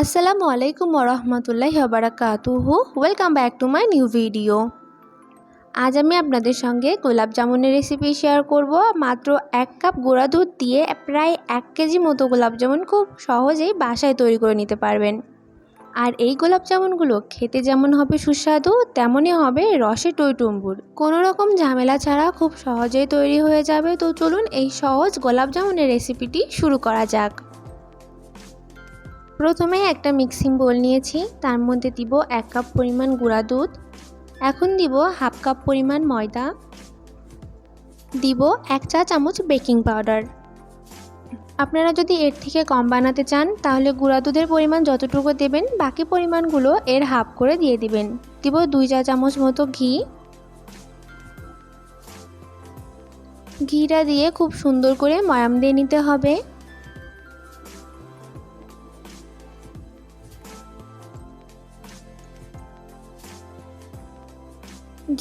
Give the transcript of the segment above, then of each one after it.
আসসালামু আলাইকুম ওরহমতুল্লাহি ওয়াবারাকাতুহু। Welcome back to my new video. আজ আমি আপনাদের সঙ্গে গোলাপ জামুনের রেসিপি শেয়ার করব। মাত্র 1 কাপ গুঁড়া দুধ দিয়ে প্রায় 1 কেজি মতো গোলাপ জামুন খুব সহজেই বাসায় তৈরি করে নিতে পারবেন। আর এই গোলাপ জামুনগুলো খেতে যেমন হবে সুস্বাদু, তেমনই হবে রসে টইটুম্বুর। কোনো রকম ঝামেলা ছাড়া খুব সহজেই তৈরি হয়ে যাবে। তো চলুন এই সহজ গোলাপ জামুনের রেসিপিটি শুরু করা যাক। প্রথমে একটা মিক্সিং বোল নিয়েছি, তার মধ্যে দিব 1 কাপ পরিমাণ গুঁড়া দুধ। এখন দিব হাফ কাপ পরিমাণ ময়দা, দিব 1 চা চামচ বেকিং পাউডার। আপনারা যদি এর থেকে কম বানাতে চান তাহলে গুঁড়া দুধের পরিমাণ যতটুকু দেবেন বাকি পরিমাণগুলো এর হাফ করে দিয়ে দিবেন। দিব 2 চা চামচ মতো ঘি। ঘিটা দিয়ে খুব সুন্দর করে ময়াম দিয়ে নিতে হবে।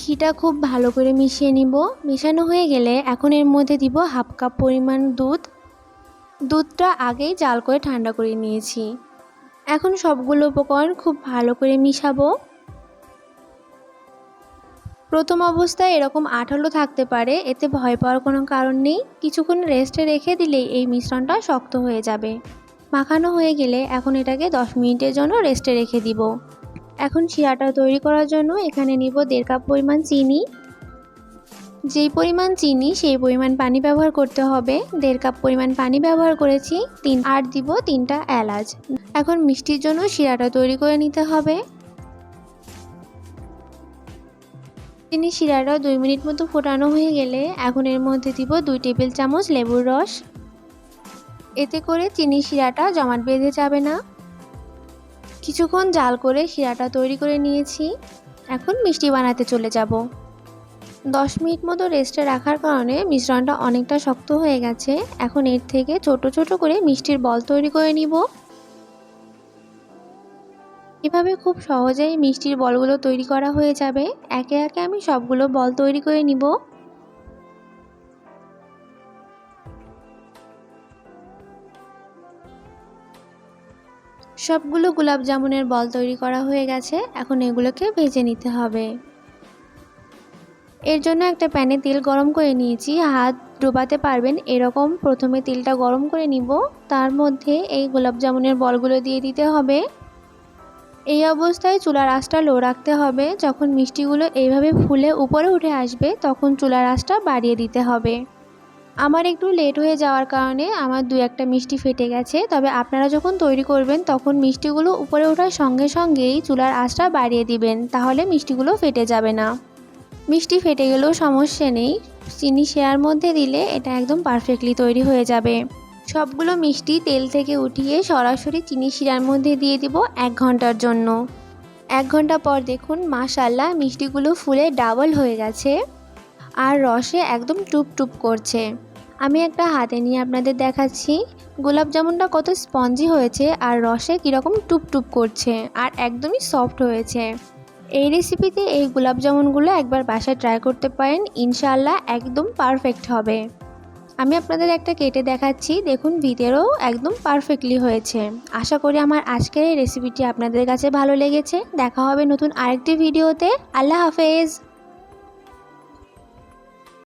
ঘিটা খুব ভালো করে মিশিয়ে নিব। মেশানো হয়ে গেলে এখন এর মধ্যে দিব হাফ কাপ পরিমাণ দুধ। দুধটা আগেই জাল করে ঠান্ডা করে নিয়েছি। এখন সবগুলো উপকরণ খুব ভালো করে মিশাবো। প্রথম অবস্থায় এরকম আঠালো থাকতে পারে, এতে ভয় পাওয়ার কোনো কারণ নেই। কিছুক্ষণ রেস্টে রেখে দিলেই এই মিশ্রণটা শক্ত হয়ে যাবে। মাখানো হয়ে গেলে এখন এটাকে 10 মিনিটের জন্য রেস্টে রেখে দিব। এখন শিরাটা তৈরি করার জন্য এখানে নিব 1.5 কাপ পরিমাণ চিনি। যেই পরিমাণ চিনি সেই পরিমাণ পানি ব্যবহার করতে হবে। 1.5 কাপ পরিমাণ পানি ব্যবহার করেছি। আর দিব 3টা এলাচ। এখন মিষ্টির জন্য শিরাটা তৈরি করে নিতে হবে। চিনি শিরাটা 2 মিনিট মতো ফোটানো হয়ে গেলে এখন এর মধ্যে দিব 2 টেবিল চামচ লেবুর রস। এতে করে চিনি শিরাটা জমাট বেঁধে যাবে না। কিছুক্ষণ জাল করে শিরাটা তৈরি করে নিয়েছি। এখন মিষ্টি বানাতে চলে যাব। 10 মিনিট মতো রেস্টে রাখার কারণে মিশ্রণটা অনেকটা শক্ত হয়ে গেছে। এখন এর থেকে ছোট ছোট করে মিষ্টির বল তৈরি করে নিব। এভাবে খুব সহজেই মিষ্টির বলগুলো তৈরি করা হয়ে যাবে। একে একে আমি সবগুলো বল তৈরি করে নিব। সবগুলো গোলাপ জামুনের বল তৈরি করা হয়ে গেছে। এখন এগুলোকে ভেজে নিতে হবে। এর জন্য একটা প্যানে তেল গরম করে নিয়েছি। হাত ডোবাতে পারবেন এরকম প্রথমে তেলটা গরম করে নিব। তার মধ্যে এই গোলাপ জামুনের বলগুলো দিয়ে দিতে হবে। এই অবস্থায় চুলার আঁচটা লো রাখতে হবে। যখন মিষ্টিগুলো এইভাবে ফুলে উপরে উঠে আসবে তখন চুলার আঁচটা বাড়িয়ে দিতে হবে। আমার একটু লেট হয়ে যাওয়ার কারণে আমার 2-1টা মিষ্টি ফেটে গেছে। তবে আপনারা যখন তৈরি করবেন তখন মিষ্টিগুলো উপরে ওঠার সঙ্গে সঙ্গেই চুলার আঁচটা বাড়িয়ে দিবেন, তাহলে মিষ্টিগুলো ফেটে যাবে না। মিষ্টি ফেটে গেলেও সমস্যা নেই, চিনি শিরার মধ্যে দিলে এটা একদম পারফেক্টলি তৈরি হয়ে যাবে। সবগুলো মিষ্টি তেল থেকে উঠিয়ে সরাসরি চিনি শিরার মধ্যে দিয়ে দিব 1 ঘন্টার জন্য। 1 ঘন্টা পর দেখুন মাশাআল্লাহ মিষ্টিগুলো ফুলে ডাবল হয়ে গেছে আর রসে একদম টুপটুপ করছে। আমি একটা হাতে নিয়ে আপনাদের দেখাচ্ছি গোলাপ জামুনটা কত স্পঞ্জি হয়েছে আর রসে কীরকম টুপটুপ করছে আর একদমই সফট হয়েছে। এই রেসিপিতে এই গোলাপ জামুনগুলো একবার বাসায় ট্রাই করতে পারেন, ইনশাআল্লাহ একদম পারফেক্ট হবে। আমি আপনাদের একটা কেটে দেখাচ্ছি, দেখুন ভিতরেও একদম পারফেক্টলি হয়েছে। আশা করি আমার আজকের এই রেসিপিটি আপনাদের কাছে ভালো লেগেছে। দেখা হবে নতুন আরেকটি ভিডিওতে। আল্লাহ হাফেজ।